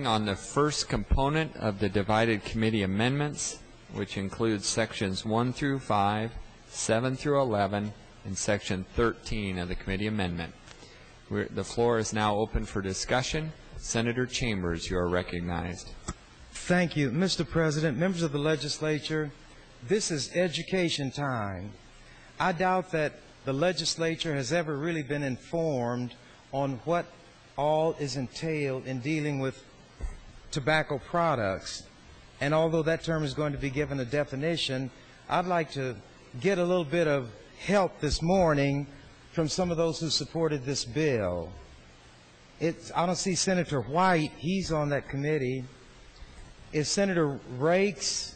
On the first component of the divided committee amendments, which includes sections 1 through 5, 7 through 11, and section 13 of the committee amendment. The floor is now open for discussion. Senator Chambers, you are recognized. Thank you, Mr. President, members of the legislature. This is education time. I doubt that the legislature has ever really been informed on what all is entailed in dealing with tobacco products. And although that term is going to be given a definition, I'd like to get a little bit of help this morning from some of those who supported this bill. I don't see Senator White. He's on that committee. Is Senator Rakes?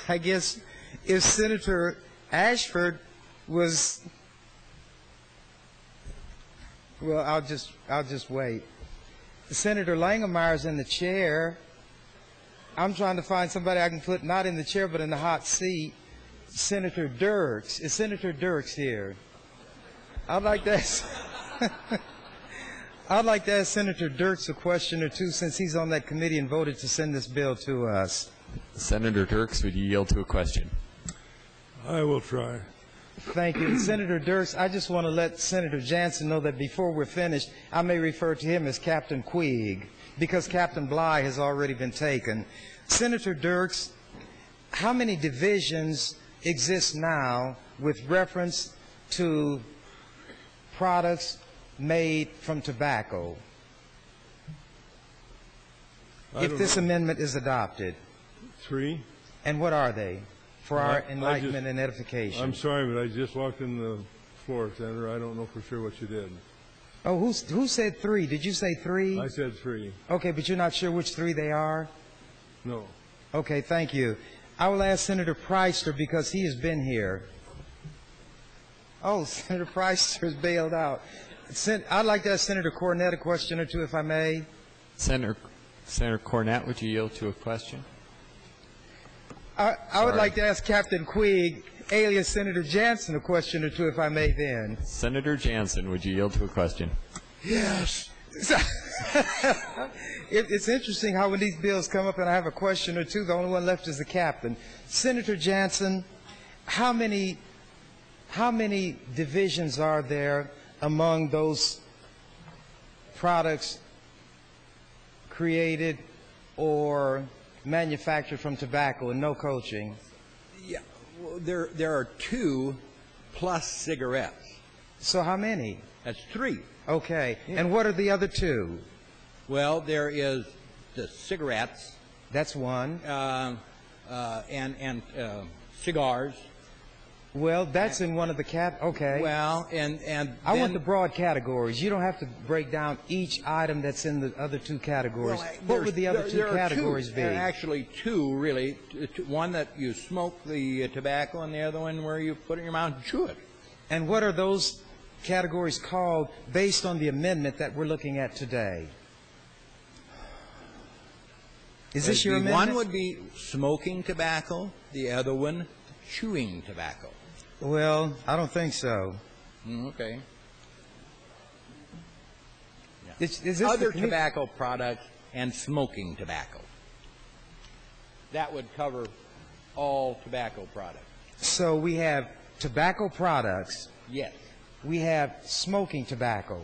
I guess if Senator Ashford was, well, I'll just wait. Senator Langemeyer's in the chair. I'm trying to find somebody I can put not in the chair but in the hot seat. Senator Dirks. Is Senator Dirks here? I'd like to ask Senator Dirks a question or two since he's on that committee and voted to send this bill to us. Senator Dirks, would you yield to a question? I will try. Thank you. Senator Dirks, I just want to let Senator Jansen know that before we're finished, I may refer to him as Captain Queeg, because Captain Bly has already been taken. Senator Dirks, how many divisions exist now with reference to products made from tobacco, if this amendment is adopted? 3. And what are they? For our enlightenment and edification. I'm sorry, but I just walked in the floor, Senator. I don't know for sure what you did. Oh, who said 3? Did you say 3? I said 3. Okay, but you're not sure which 3 they are? No. Okay, thank you. I will ask Senator Preister because he has been here. Oh, Senator Preister has bailed out. I'd like to ask Senator Cornett a question or two, if I may. Senator Cornett, would you yield to a question? I would like to ask Captain Queeg, alias Senator Jansen, a question or two, if I may then. Senator Jansen, would you yield to a question? Yes. It's interesting how when these bills come up and I have a question or two, the only one left is the captain. Senator Jansen, how many divisions are there among those products created or manufactured from tobacco, and no coaching? Yeah, well, there are 2 plus cigarettes. So how many? That's 3. Okay. Yeah. And what are the other 2? Well, there is the cigarettes. That's 1. And cigars. Well, that's in one of the okay. Well, and I want the broad categories. You don't have to break down each item that's in the other 2 categories. Well, what would the other 2 categories be? There are actually 2, really. One that you smoke the tobacco, and the other one where you put it in your mouth and chew it. And what are those categories called based on the amendment that we're looking at today? Is this your amendment? One would be smoking tobacco, the other one chewing tobacco. Well, I don't think so. Okay. Yeah. Is this other tobacco products and smoking tobacco. That would cover all tobacco products. So we have tobacco products. Yes. We have smoking tobacco.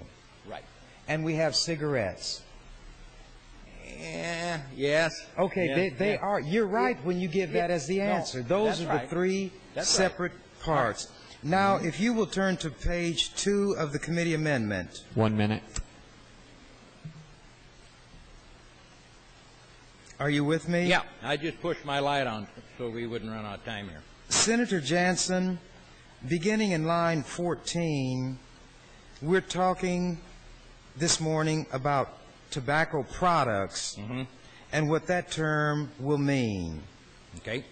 Right. And we have cigarettes. Yes. Okay, they are. You're right when you give that as the answer. Those are the 3 separate parts. Now, if you will turn to page 2 of the committee amendment. 1 minute. Are you with me? Yeah, I just pushed my light on so we wouldn't run out of time here. Senator Jansen, beginning in line 14, we're talking this morning about tobacco products and what that term will mean. Okay.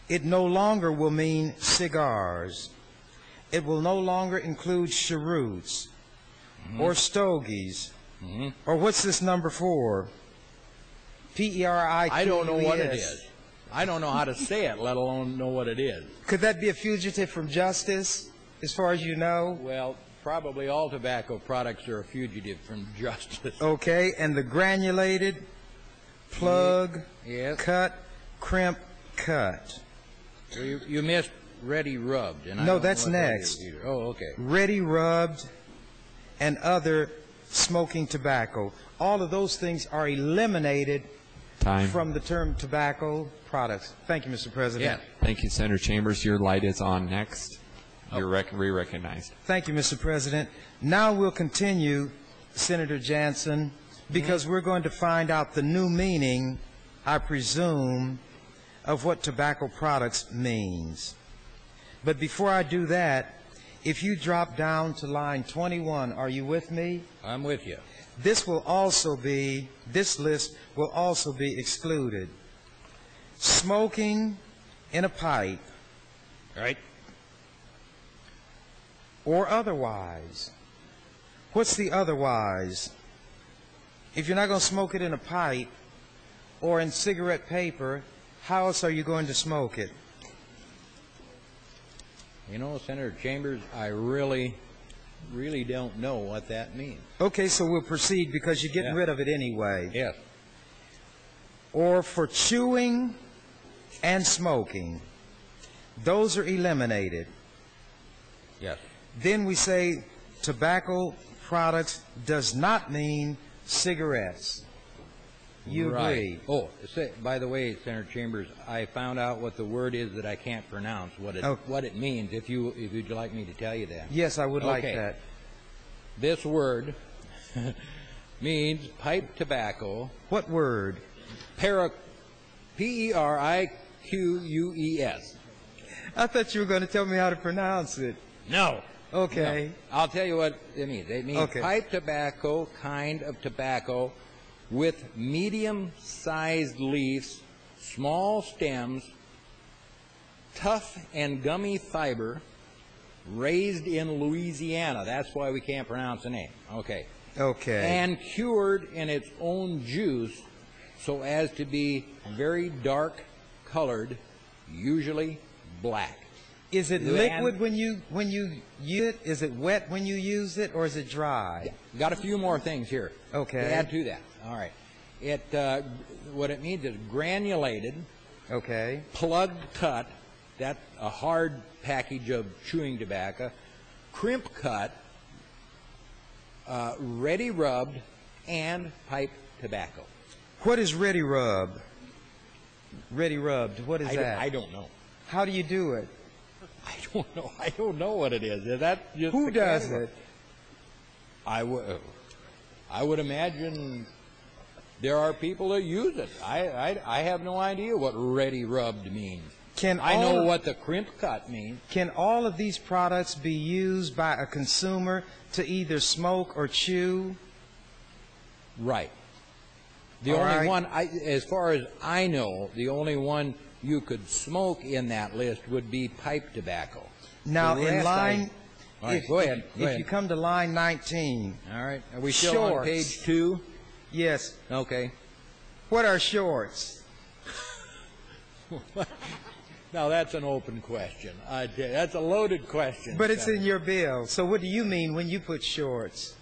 It no longer will mean cigars. It will no longer include cheroots or stogies or what's this number 4? P-E-R-I-Q-U-E-S. I don't know what it is. I don't know how to say it, let alone know what it is. Could that be a fugitive from justice, as far as you know? Well, probably all tobacco products are a fugitive from justice. Okay, and the granulated, plug, Yes. cut, crimp, cut. So you missed ready rubbed. And I No, don't know that's what that next. is either. Oh, okay. Ready rubbed, and other smoking tobacco. All of those things are eliminated Time. from the term tobacco products. Thank you, Mr. President. Yeah. Thank you, Senator Chambers. Your light is on next. You're re-recognized. Thank you, Mr. President. Now we'll continue, Senator Jansen, because we're going to find out the new meaning, I presume, of what tobacco products means. But before I do that, if you drop down to line 21, are you with me? I'm with you. This list will also be excluded. Smoking in a pipe Right? or otherwise. What's the otherwise? If you're not going to smoke it in a pipe or in cigarette paper, how else are you going to smoke it? You know, Senator Chambers, I really don't know what that means. Okay, so we'll proceed because you're getting Yeah. rid of it anyway. Yes. Or for chewing and smoking. Those are eliminated. Yes. Then we say tobacco products does not mean cigarettes. You Right. agree? Oh, by the way, Senator Chambers, I found out what the word is that I can't pronounce, what it means, if you'd like me to tell you that. Yes, I would like Okay. that. This word means pipe tobacco, What word? P-E-R-I-Q-U-E-S. I thought you were going to tell me how to pronounce it. No. Okay. No. I'll tell you what it means. It means Okay. pipe tobacco, kind of tobacco, with medium-sized leaves, small stems, tough and gummy fiber, raised in Louisiana. That's why we can't pronounce the name. Okay. Okay. And cured in its own juice so as to be very dark colored, usually black. Is it And- liquid when you use it? Is it wet when you use it, or is it dry? Got a few more things here. Okay. To add to that. All right. What it means is granulated, Okay. plug cut, that's a hard package of chewing tobacco, crimp cut, ready rubbed, and pipe tobacco. What is ready rub? Ready rubbed. What is that? I don't know. How do you do it? I don't know. I don't know what it is. Is that just Who the does category? it? I would imagine there are people that use it. I have no idea what ready rubbed means. I know what the crimp cut means. Can all of these products be used by a consumer to either smoke or chew? Right. The All only right. one, as far as I know, the only one you could smoke in that list would be pipe tobacco. Now, The in rest line, All right, go ahead. Go if ahead. you come to line 19, All right. Are we still on Shorts. page 2? yes, Okay. what are shorts? Now, that's an open question. That's a loaded question. But it's in Senator. your bill. So what do you mean when you put shorts?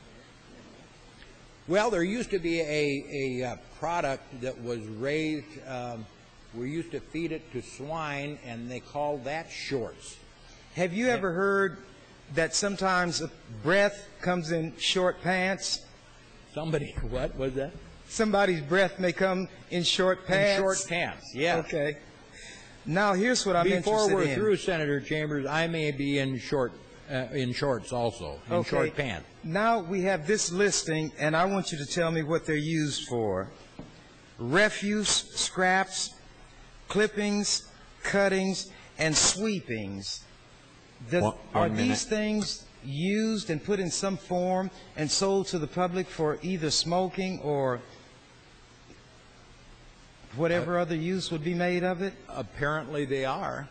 Well, there used to be a product that was raised, we used to feed it to swine, and they called that shorts. Have you ever heard that sometimes breath comes in short pants? Somebody, what was that? Somebody's breath may come in short pants. In short pants, yeah. Okay. Now here's what I'm Before interested we're in. through, Senator Chambers, I may be in shorts also, in Okay. short pants. Now we have this listing, and I want you to tell me what they're used for. Refuse, scraps, clippings, cuttings, and sweepings. One Are minute. these things used and put in some form and sold to the public for either smoking or whatever other use would be made of it? Apparently they are.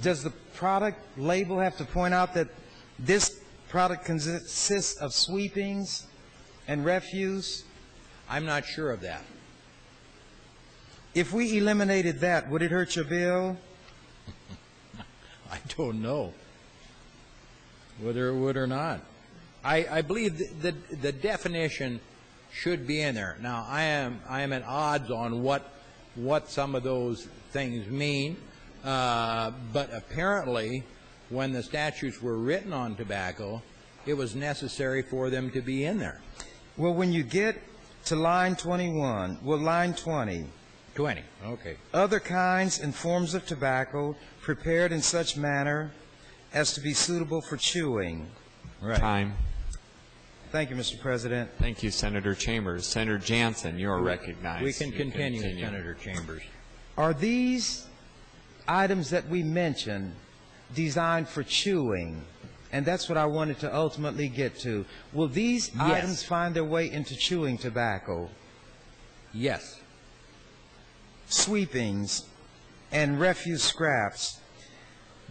Does the product label have to point out that this product consists of sweepings and refuse? I'm not sure of that. If we eliminated that, would it hurt your bill? I don't know. whether it would or not. I believe the definition should be in there. Now, I am at odds on what some of those things mean, but apparently, when the statutes were written on tobacco, it was necessary for them to be in there. Well, when you get to line 21, well, line 20. 20, okay. Other kinds and forms of tobacco prepared in such manner as to be suitable for chewing. Right. Time. Thank you, Mr. President. Thank you, Senator Chambers. Senator Jansen, you are recognized. We can You continue, Senator Chambers. Are these items that we mentioned designed for chewing? And that's what I wanted to ultimately get to. Will these items find their way into chewing tobacco? Yes. Sweepings and refuse scraps.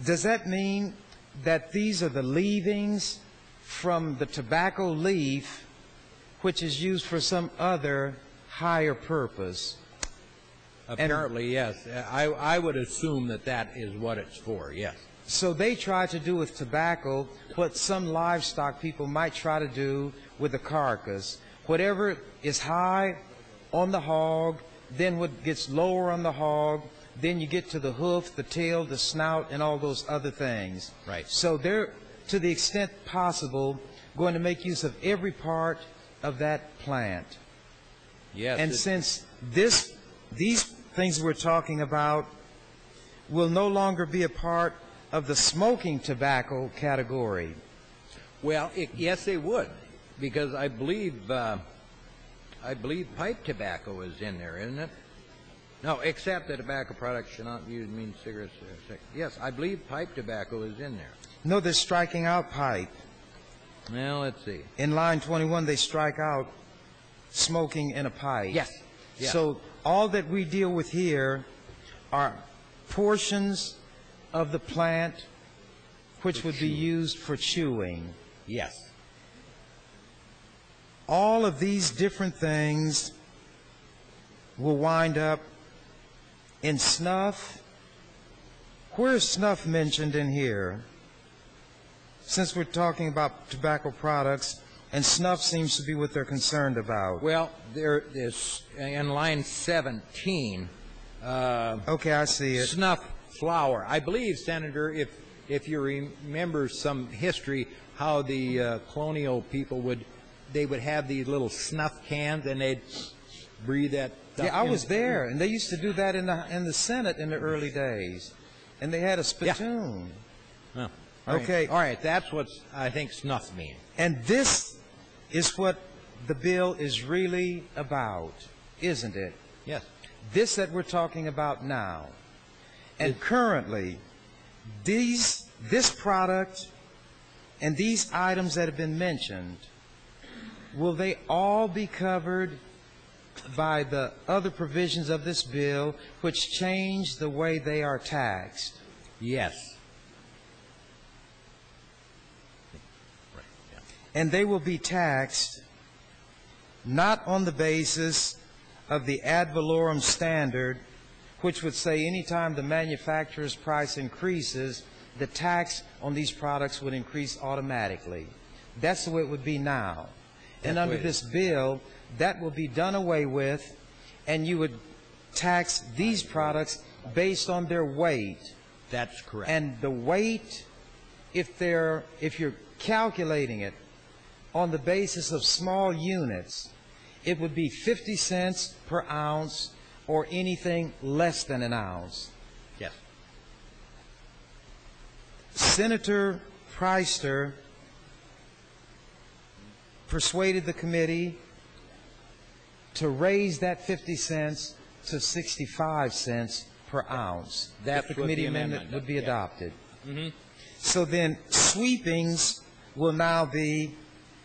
Does that mean that these are the leavings from the tobacco leaf, which is used for some other higher purpose? Apparently, yes. I would assume that is what it's for, yes. So they try to do with tobacco what some livestock people might try to do with a carcass. Whatever is high on the hog, then what gets lower on the hog, then you get to the hoof, the tail, the snout, and all those other things. Right. So they're, to the extent possible, going to make use of every part of that plant. Yes. And since these things we're talking about will no longer be a part of the smoking tobacco category. Well, yes, they would, because I believe pipe tobacco is in there, isn't it? No, except that tobacco products should not be used to mean cigarettes. Yes, I believe pipe tobacco is in there. No, they're striking out pipe. Well, let's see. In line 21, they strike out smoking in a pipe. Yes. Yeah. So all that we deal with here are portions of the plant which would be used for chewing. Yes. All of these different things will wind up in snuff. Where is snuff mentioned in here? Since we're talking about tobacco products, and snuff seems to be what they're concerned about. Well, there is in line 17. Okay, I see it. Snuff flower. I believe, Senator, if you remember some history, how the colonial people would have these little snuff cans and they'd breathe that stuff. Yeah, I was there, and they used to do that in the Senate in the early days, and they had a spittoon. Yeah. Okay. All right. That's what I think snuff means. And this is what the bill is really about, isn't it? Yes. This that we're talking about now. And currently, this product and these items that have been mentioned, will they all be covered by the other provisions of this bill which change the way they are taxed? Yes. And they will be taxed not on the basis of the ad valorem standard, which would say anytime the manufacturer's price increases, the tax on these products would increase automatically. That's the way it would be now. And under this bill, that will be done away with, and you would tax these products based on their weight. That's correct. And the weight, if you're calculating it on the basis of small units, it would be 50 cents per ounce or anything less than an ounce. Yes. Senator Preister persuaded the committee to raise that 50 cents to 65 cents per ounce. That's if the committee amendment would be adopted. Mm-hmm. So then sweepings will now be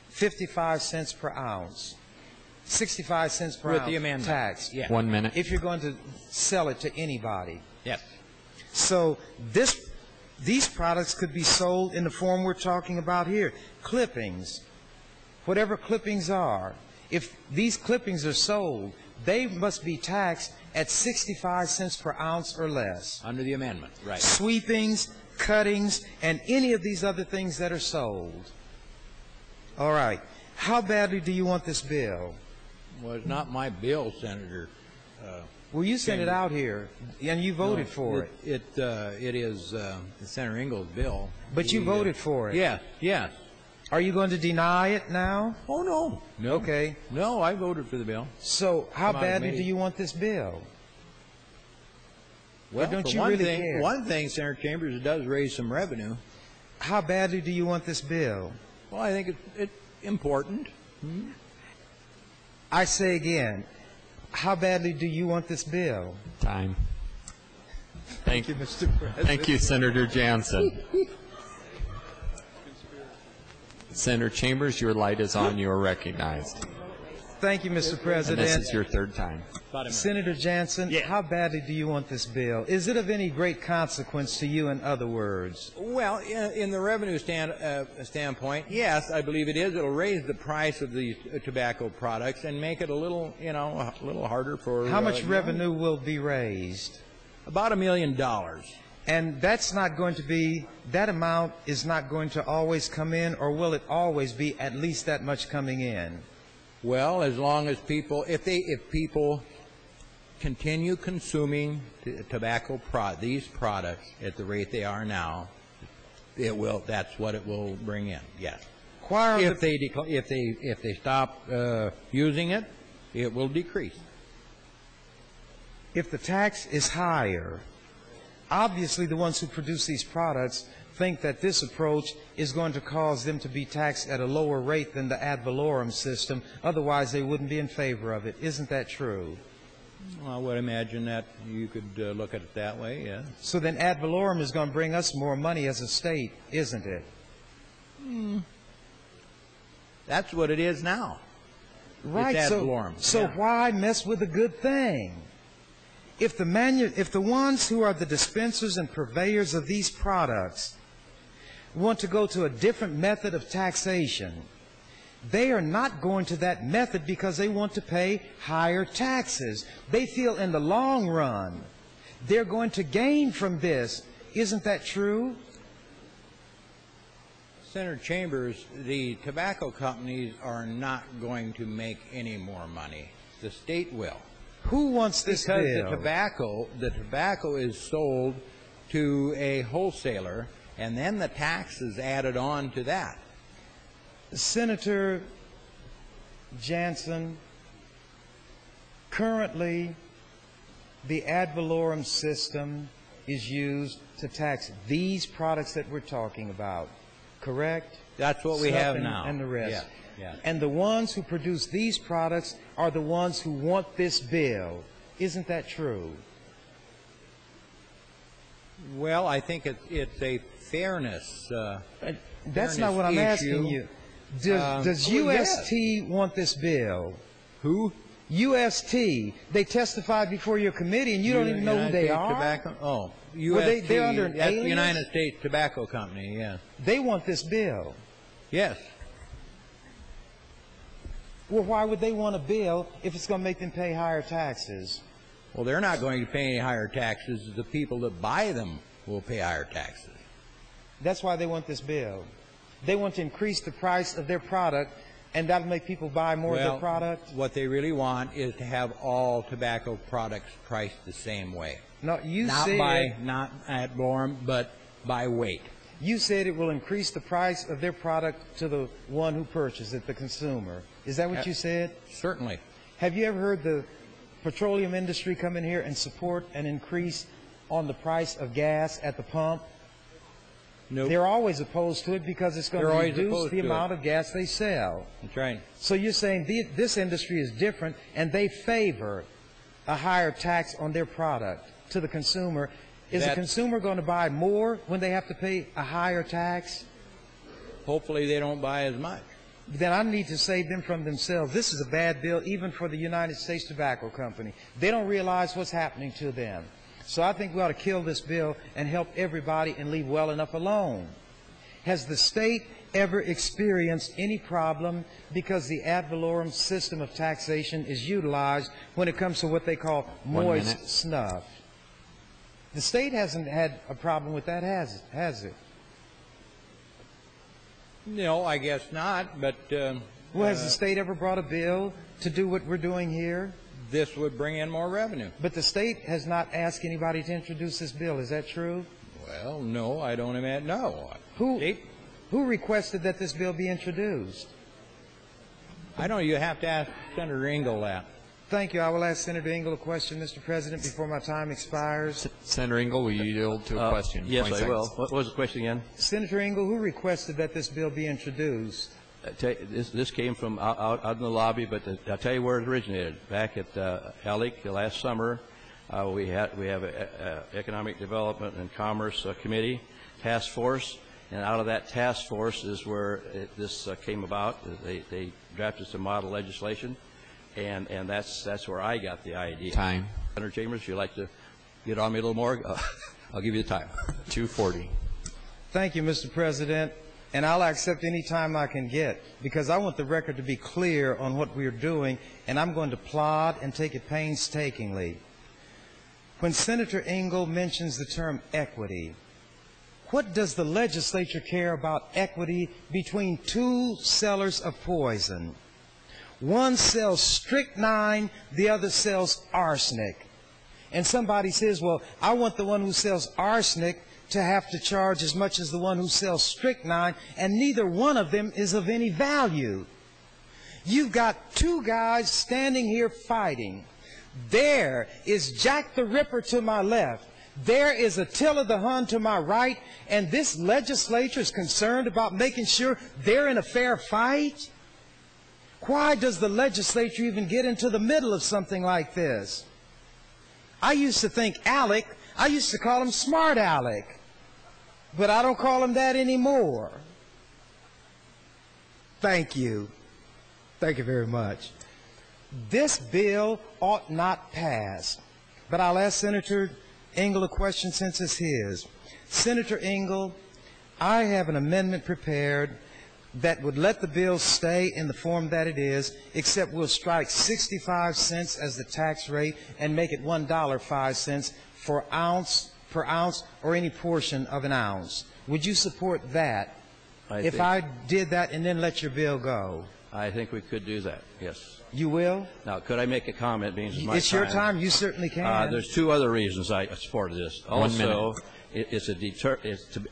55 cents per ounce. 65 cents per With ounce the amendment. tax. Yeah. 1 minute. If you're going to sell it to anybody. Yes. So these products could be sold in the form we're talking about here. Clippings. Whatever clippings are. If these clippings are sold, they must be taxed at 65 cents per ounce or less. Under the amendment. Right. Sweepings, cuttings, and any of these other things that are sold. All right. How badly do you want this bill? Well, it's not my bill, Senator. Well, you sent it out here, and you voted for it. It is Senator Ingalls' bill. But you voted for it. Yes, yes. Are you going to deny it now? Oh, no. No. Okay. No, I voted for the bill. So how Come on, badly maybe. do you want this bill? Well, don't for you one really thing, care? One thing, Senator Chambers, it does raise some revenue. How badly do you want this bill? Well, I think it's important. I say again, how badly do you want this bill? Time. Thank you, Mr. President. Thank you, Senator Jansen. Senator Chambers, your light is on. You are recognized. Thank you, Mr. And President. this is your third time. Senator Jansen, how badly do you want this bill? Is it of any great consequence to you, in other words? Well, in the revenue standpoint, yes, I believe it is. It'll raise the price of these tobacco products and make it a little, a little harder for. How much revenue will be raised? About $1 million. And that's not going to be, that amount is not going to always come in, or will it always be at least that much coming in? Well, as long as people, if people continue consuming these products at the rate they are now, it will. That's what it will bring in. Yes. If they stop using it, it will decrease. If the tax is higher, obviously the ones who produce these products think that this approach is going to cause them to be taxed at a lower rate than the ad valorem system. Otherwise, they wouldn't be in favor of it. Isn't that true? Well, I would imagine that you could look at it that way, yeah. So then ad valorem is going to bring us more money as a state, isn't it? That's what it is now. Right. It's ad valorem. So Yeah. why mess with a good thing? If the ones who are the dispensers and purveyors of these products want to go to a different method of taxation, they are not going to that method because they want to pay higher taxes. They feel in the long run they're going to gain from this. Isn't that true? Senator Chambers, the tobacco companies are not going to make any more money. The state will. Who wants this Because bill? the tobacco is sold to a wholesaler, and then the tax is added on to that. Senator Jansen, currently the ad valorem system is used to tax these products that we're talking about, correct? That's what we Snuff have and, now. and the rest. Yeah, yeah. And the ones who produce these products are the ones who want this bill. Isn't that true? Well, I think it's a fairness. That's not what I'm asking you. Does UST want this bill? Who? UST. They testified before your committee, and you don't even know who they are? Tobacco? Oh, UST. Well, they're under an that's the alias? United States Tobacco Company, yeah. They want this bill. Yes. Well, why would they want a bill if it's going to make them pay higher taxes? Well, they're not going to pay any higher taxes. The people that buy them will pay higher taxes. That's why they want this bill. They want to increase the price of their product, and that'll make people buy more of their product? What they really want is to have all tobacco products priced the same way. No, Not ad valorem, but by weight. You said it will increase the price of their product to the one who purchased it, the consumer. Is that what you said? Certainly. Have you ever heard the petroleum industry come in here and support an increase on the price of gas at the pump? Nope. They're always opposed to it because it's going to reduce the amount of gas they sell. That's right. So you're saying this industry is different, and they favor a higher tax on their product to the consumer. Is the consumer going to buy more when they have to pay a higher tax? Hopefully they don't buy as much. Then I need to save them from themselves. This is a bad bill even for the United States Tobacco Company. They don't realize what's happening to them. So I think we ought to kill this bill and help everybody and leave well enough alone. Has the state ever experienced any problem because the ad valorem system of taxation is utilized when it comes to what they call moist snuff? The state hasn't had a problem with that, has it? No, I guess not, but Well, has the state ever brought a bill to do what we're doing here? this would bring in more revenue. But the state has not asked anybody to introduce this bill. Is that true? Well, no, I don't imagine. No. Who requested that this bill be introduced? I don't know. You have to ask Senator Engel that. Thank you. I will ask Senator Engel a question, Mr. President, before my time expires. Senator Engel, will you yield to a question? Yes, 20 I will. seconds. What was the question again? Senator Engel, who requested that this bill be introduced? This came from out in the lobby, but I'll tell you where it originated. Back at ALEC last summer, we have an Economic Development and Commerce Committee task force, and out of that task force is where this came about. They drafted some model legislation, and that's where I got the idea. Time. Senator Chambers, if you'd like to get on me a little more, I'll give you the time. 2:40. Thank you, Mr. President. And I'll accept any time I can get, because I want the record to be clear on what we're doing, and I'm going to plod and take it painstakingly. When Senator Engel mentions the term equity, what does the legislature care about equity between two sellers of poison? One sells strychnine, the other sells arsenic. And somebody says, well, I want the one who sells arsenic to have to charge as much as the one who sells strychnine, and neither one of them is of any value. You've got two guys standing here fighting. There is Jack the Ripper to my left. There is Attila the Hun to my right, and this legislature is concerned about making sure they're in a fair fight? Why does the legislature even get into the middle of something like this? I used to think Alec, I used to call him Smart Alec, but I don't call him that anymore. Thank you. Thank you very much. This bill ought not pass, but I'll ask Senator Engel a question since it's his. Senator Engel, I have an amendment prepared that would let the bill stay in the form that it is, except we'll strike 65 cents as the tax rate and make it $1.05 per ounce or any portion of an ounce. Would you support that if I did that and then let your bill go? I think we could do that, yes. You will? Now, could I make a comment? Being it's my It's your time. You certainly can. There's two other reasons I supported this. 1 minute. Also,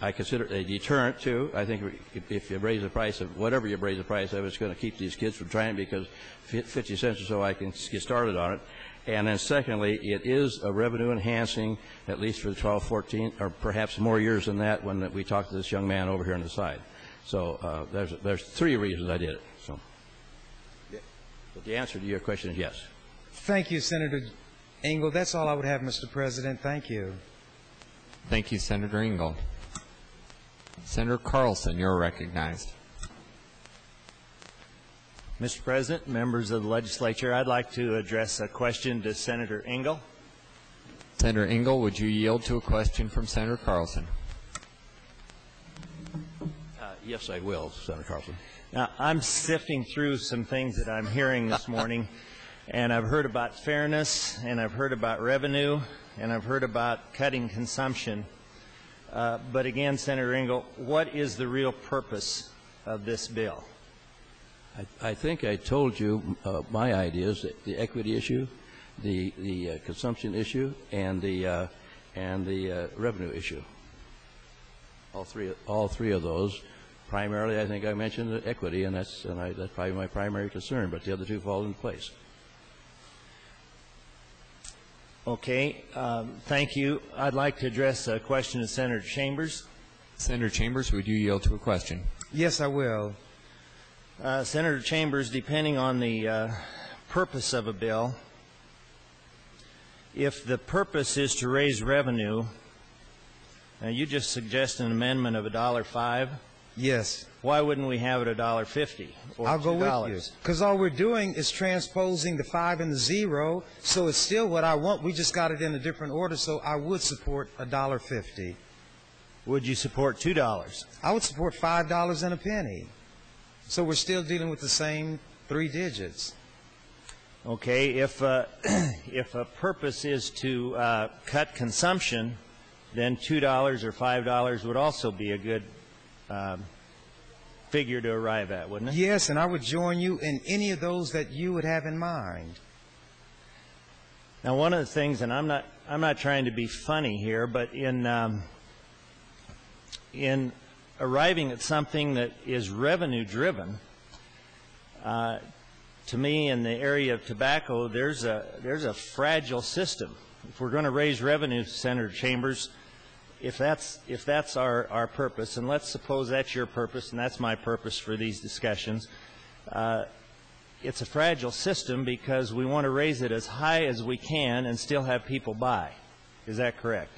I consider it a deterrent, too. I think if you raise the price of whatever you raise the price of, it's going to keep these kids from trying, because 50 cents or so I can get started on it. And then secondly, it is a revenue enhancing, at least for the 12, 14, or perhaps more years than that when we talked to this young man over here on the side. So there's three reasons I did it. So, but the answer to your question is yes. Thank you, Senator Engel. That's all I would have, Mr. President. Thank you. Thank you, Senator Engel. Senator Carlson, you're recognized. Mr. President, members of the legislature, I'd like to address a question to Senator Engel. Senator Engel, would you yield to a question from Senator Carlson? Yes, I will, Senator Carlson. Now, I'm sifting through some things that I'm hearing this morning, and I've heard about fairness, and I've heard about revenue, and I've heard about cutting consumption. But again, Senator Engel, what is the real purpose of this bill? I think I told you my ideas: the equity issue, the consumption issue, and the revenue issue. All three of those. Primarily, I think I mentioned the equity, and that's probably my primary concern. But the other two fall into place. Okay, thank you. I'd like to address a question to Senator Chambers. Senator Chambers, would you yield to a question? Yes, I will. Senator Chambers, depending on the purpose of a bill, if the purpose is to raise revenue, you just suggest an amendment of $1.05. Yes. Why wouldn't we have it $1.50 or I'll $2? go with you. Because all we're doing is transposing the 5 and the 0, so it's still what I want. We just got it in a different order, so I would support $1.50. Would you support $2? I would support $5 and a penny. So we're still dealing with the same 3 digits. Okay, if a purpose is to cut consumption, then $2 or $5 would also be a good figure to arrive at, wouldn't it? Yes, and I would join you in any of those that you would have in mind. Now, one of the things, and I'm not trying to be funny here, but in arriving at something that is revenue driven, to me, in the area of tobacco, there's a fragile system. If we're going to raise revenue, Senator Chambers, if that's our purpose, and let's suppose that's your purpose and that's my purpose for these discussions, it's a fragile system because we want to raise it as high as we can and still have people buy. Is that correct?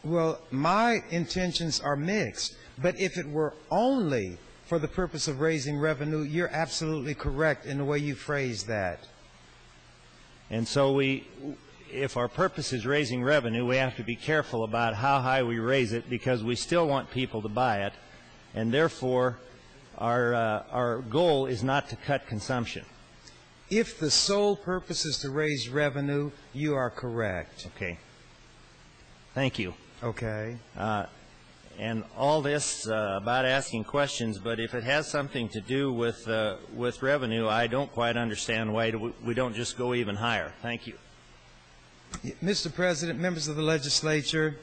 Well, my intentions are mixed, but if it were only for the purpose of raising revenue, you're absolutely correct in the way you phrased that. And so if our purpose is raising revenue, we have to be careful about how high we raise it because we still want people to buy it, and therefore our goal is not to cut consumption. If the sole purpose is to raise revenue, you are correct. Okay. Thank you. Okay. And all this about asking questions, but if it has something to do with revenue, I don't quite understand why we don't just go even higher. Thank you. Mr. President, members of the legislature,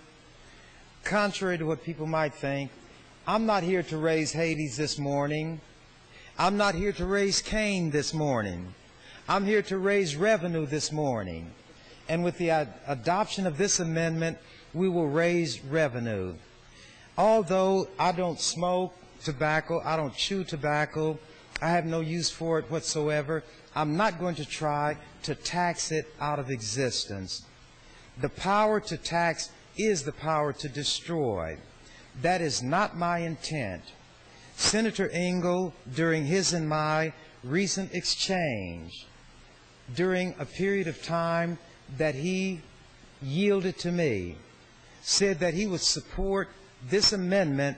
contrary to what people might think, I'm not here to raise Hades this morning. I'm not here to raise Cain this morning. I'm here to raise revenue this morning. And with the adoption of this amendment, we will raise revenue. Although I don't smoke tobacco, I don't chew tobacco, I have no use for it whatsoever, I'm not going to try to tax it out of existence. The power to tax is the power to destroy. That is not my intent. Senator Engel, during his and my recent exchange, during a period of time that he yielded to me, said that he would support this amendment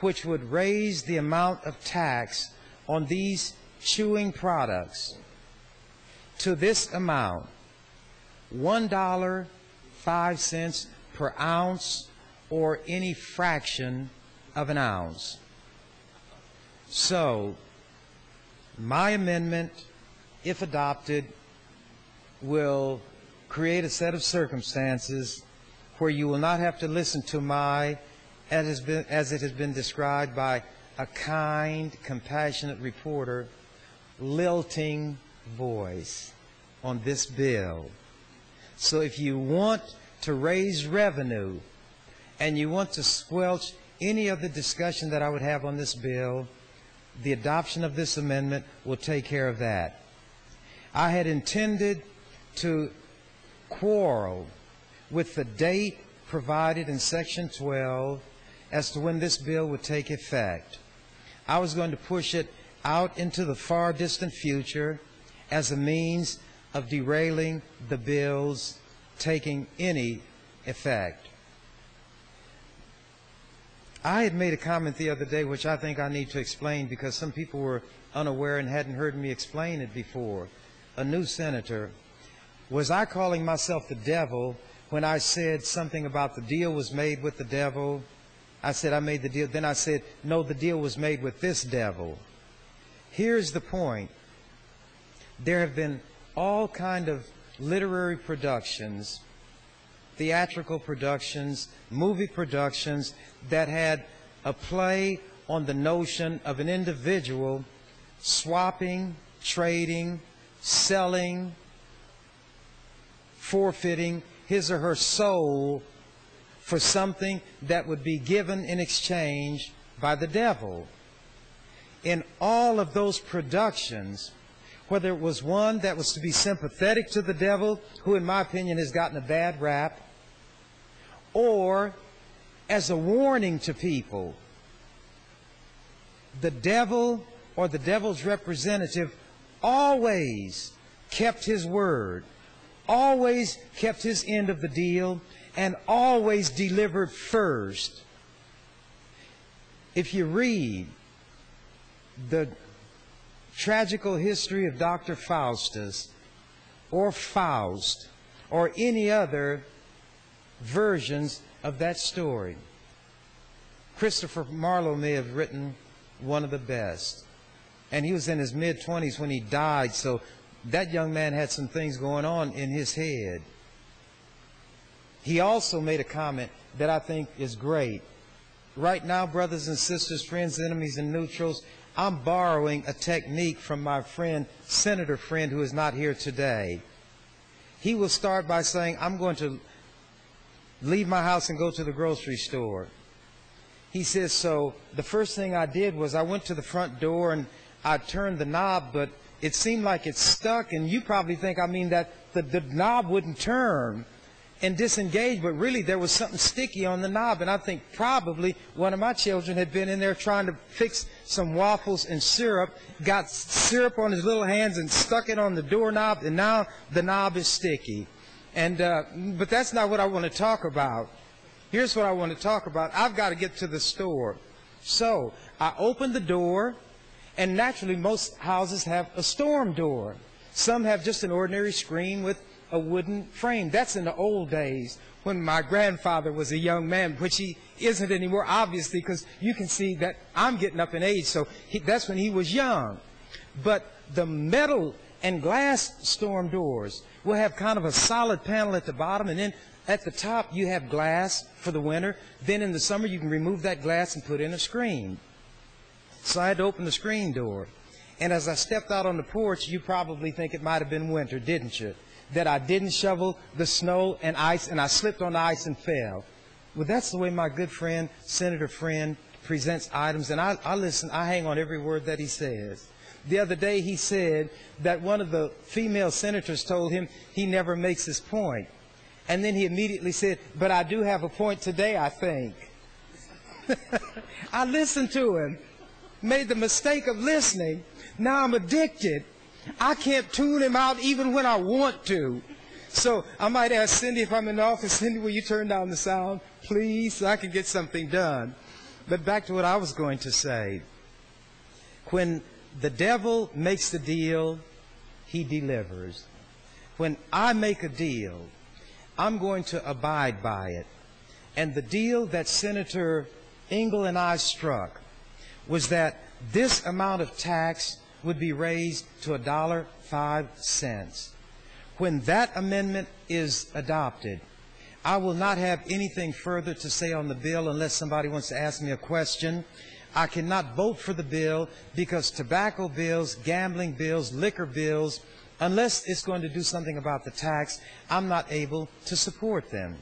which would raise the amount of tax on these chewing products to this amount, $1.05 per ounce or any fraction of an ounce. So, my amendment, if adopted, will create a set of circumstances where you will not have to listen to my, as it has been described by a kind, compassionate reporter, lilting voice on this bill. So if you want to raise revenue and you want to squelch any of the discussion that I would have on this bill, the adoption of this amendment will take care of that. I had intended to quarrel with the date provided in Section 12 as to when this bill would take effect. I was going to push it out into the far distant future as a means of derailing the bill's taking any effect. I had made a comment the other day which I think I need to explain because some people were unaware and hadn't heard me explain it before. A new senator. Was I calling myself the devil when I said something about the deal was made with the devil? I said I made the deal. Then I said, no, the deal was made with this devil. Here's the point. There have been all kind of literary productions, theatrical productions, movie productions that had a play on the notion of an individual swapping, trading, selling, forfeiting his or her soul for something that would be given in exchange by the devil. In all of those productions, whether it was one that was to be sympathetic to the devil, who in my opinion has gotten a bad rap, or as a warning to people, the devil or the devil's representative always kept his word, always kept his end of the deal, and always delivered first. If you read the tragical history of Dr. Faustus, or Faust, or any other versions of that story. Christopher Marlowe may have written one of the best. And he was in his mid-20s when he died, so that young man had some things going on in his head. He also made a comment that I think is great. Right now, brothers and sisters, friends, enemies, and neutrals, I'm borrowing a technique from my friend, senator friend, who is not here today. He will start by saying, I'm going to leave my house and go to the grocery store. He says, so the first thing I did was I went to the front door and I turned the knob, but it seemed like it stuck, and you probably think I mean that the knob wouldn't turn and disengage, but really there was something sticky on the knob, and I think probably one of my children had been in there trying to fix some waffles and syrup, got syrup on his little hands and stuck it on the doorknob, and now the knob is sticky. And but that's not what I want to talk about. Here's what I want to talk about. I've got to get to the store. So I opened the door, and naturally most houses have a storm door. Some have just an ordinary screen with a wooden frame. That's in the old days when my grandfather was a young man, which he isn't anymore, obviously, because you can see that I'm getting up in age, so that's when he was young. But the metal and glass storm doors will have kind of a solid panel at the bottom, and then at the top you have glass for the winter. Then in the summer you can remove that glass and put in a screen. So I had to open the screen door. And as I stepped out on the porch, you probably think it might have been winter, didn't you? That I didn't shovel the snow and ice, and I slipped on the ice and fell. Well, that's the way my good friend, Senator Friend, presents items, and I listen, I hang on every word that he says. The other day he said that one of the female senators told him he never makes his point. And then he immediately said, but I do have a point today, I think. I listened to him, made the mistake of listening. Now I'm addicted. I can't tune him out even when I want to. So I might ask Cindy if I'm in the office, Cindy, will you turn down the sound, please, so I can get something done. But back to what I was going to say. When the devil makes the deal, he delivers. When I make a deal, I'm going to abide by it. And the deal that Senator Engel and I struck was that this amount of tax would be raised to $1.05. When that amendment is adopted, I will not have anything further to say on the bill unless somebody wants to ask me a question. I cannot vote for the bill because tobacco bills, gambling bills, liquor bills, unless it's going to do something about the tax, I'm not able to support them.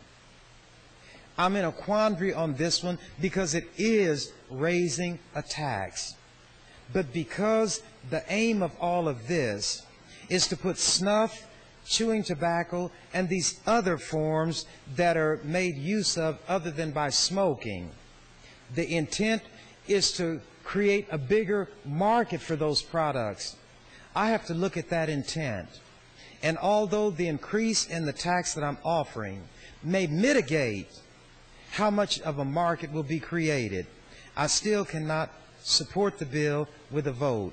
I'm in a quandary on this one because it is raising a tax. But because the aim of all of this is to put snuff, chewing tobacco, and these other forms that are made use of other than by smoking, the intent is to create a bigger market for those products. I have to look at that intent. And although the increase in the tax that I'm offering may mitigate how much of a market will be created, I still cannot support the bill with a vote.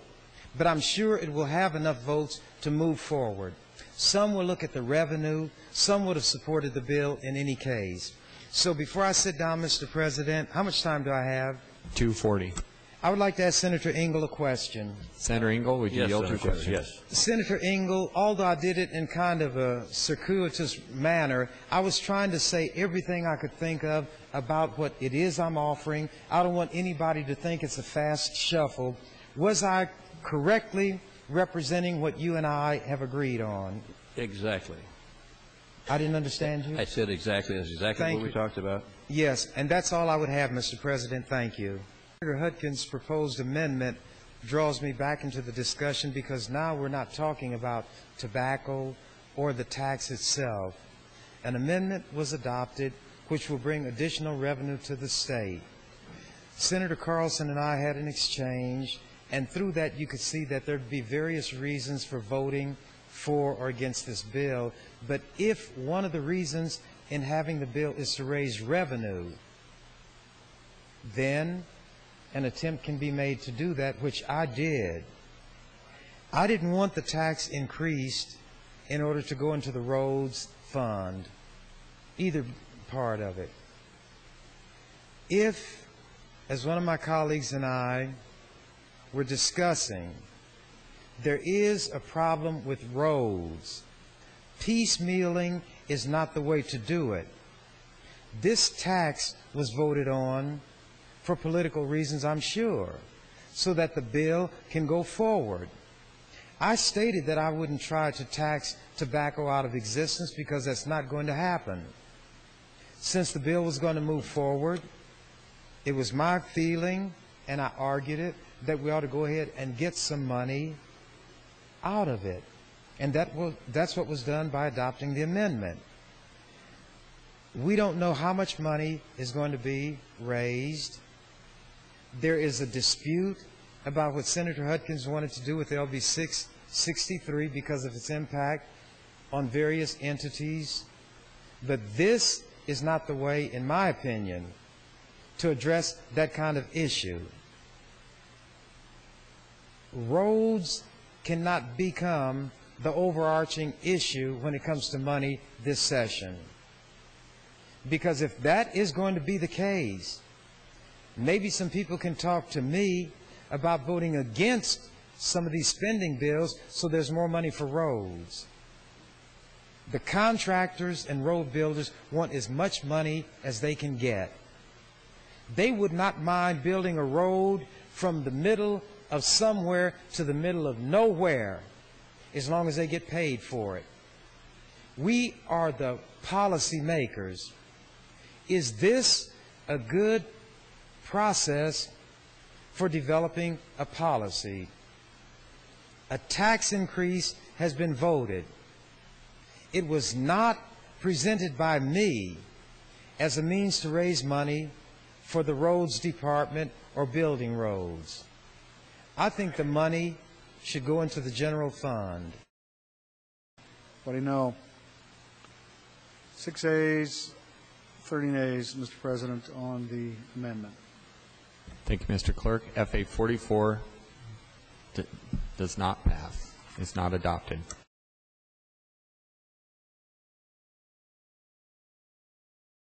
But I'm sure it will have enough votes to move forward. Some will look at the revenue. Some would have supported the bill in any case. So before I sit down, Mr. President, how much time do I have? 2:40. I would like to ask Senator Engel a question. Senator Engel, would you yield to Senator, question? yes. Senator Engel, although I did it in kind of a circuitous manner, I was trying to say everything I could think of about what it is I'm offering. I don't want anybody to think it's a fast shuffle. Was I correctly representing what you and I have agreed on? Exactly. I didn't understand you? I said exactly. That's exactly Thank what we you. talked about. Yes, and that's all I would have, Mr. President. Thank you. Senator Hudkins' proposed amendment draws me back into the discussion because now we're not talking about tobacco or the tax itself. An amendment was adopted which will bring additional revenue to the state. Senator Carlson and I had an exchange, and through that you could see that there'd be various reasons for voting for or against this bill. But if one of the reasons in having the bill is to raise revenue, then an attempt can be made to do that, which I did. I didn't want the tax increased in order to go into the roads fund, either part of it. If, as one of my colleagues and I were discussing, there is a problem with roads, piecemealing is not the way to do it. This tax was voted on for political reasons, I'm sure, so that the bill can go forward. I stated that I wouldn't try to tax tobacco out of existence because that's not going to happen. Since the bill was going to move forward, it was my feeling, and I argued it, that we ought to go ahead and get some money out of it. And that's what was done by adopting the amendment. We don't know how much money is going to be raised. There is a dispute about what Senator Hudkins wanted to do with LB 663 because of its impact on various entities. But this is not the way, in my opinion, to address that kind of issue. Roads cannot become the overarching issue when it comes to money this session. Because if that is going to be the case, maybe some people can talk to me about voting against some of these spending bills so there's more money for roads. The contractors and road builders want as much money as they can get. They would not mind building a road from the middle of somewhere to the middle of nowhere as long as they get paid for it. We are the policy makers. Is this a good process for developing a policy? A tax increase has been voted. It was not presented by me as a means to raise money for the roads department or building roads. I think the money should go into the general fund. But no. 6 ayes, 13 ayes, Mr. President, on the amendment. Thank you, Mr. Clerk. FA 44 does not pass. It's not adopted.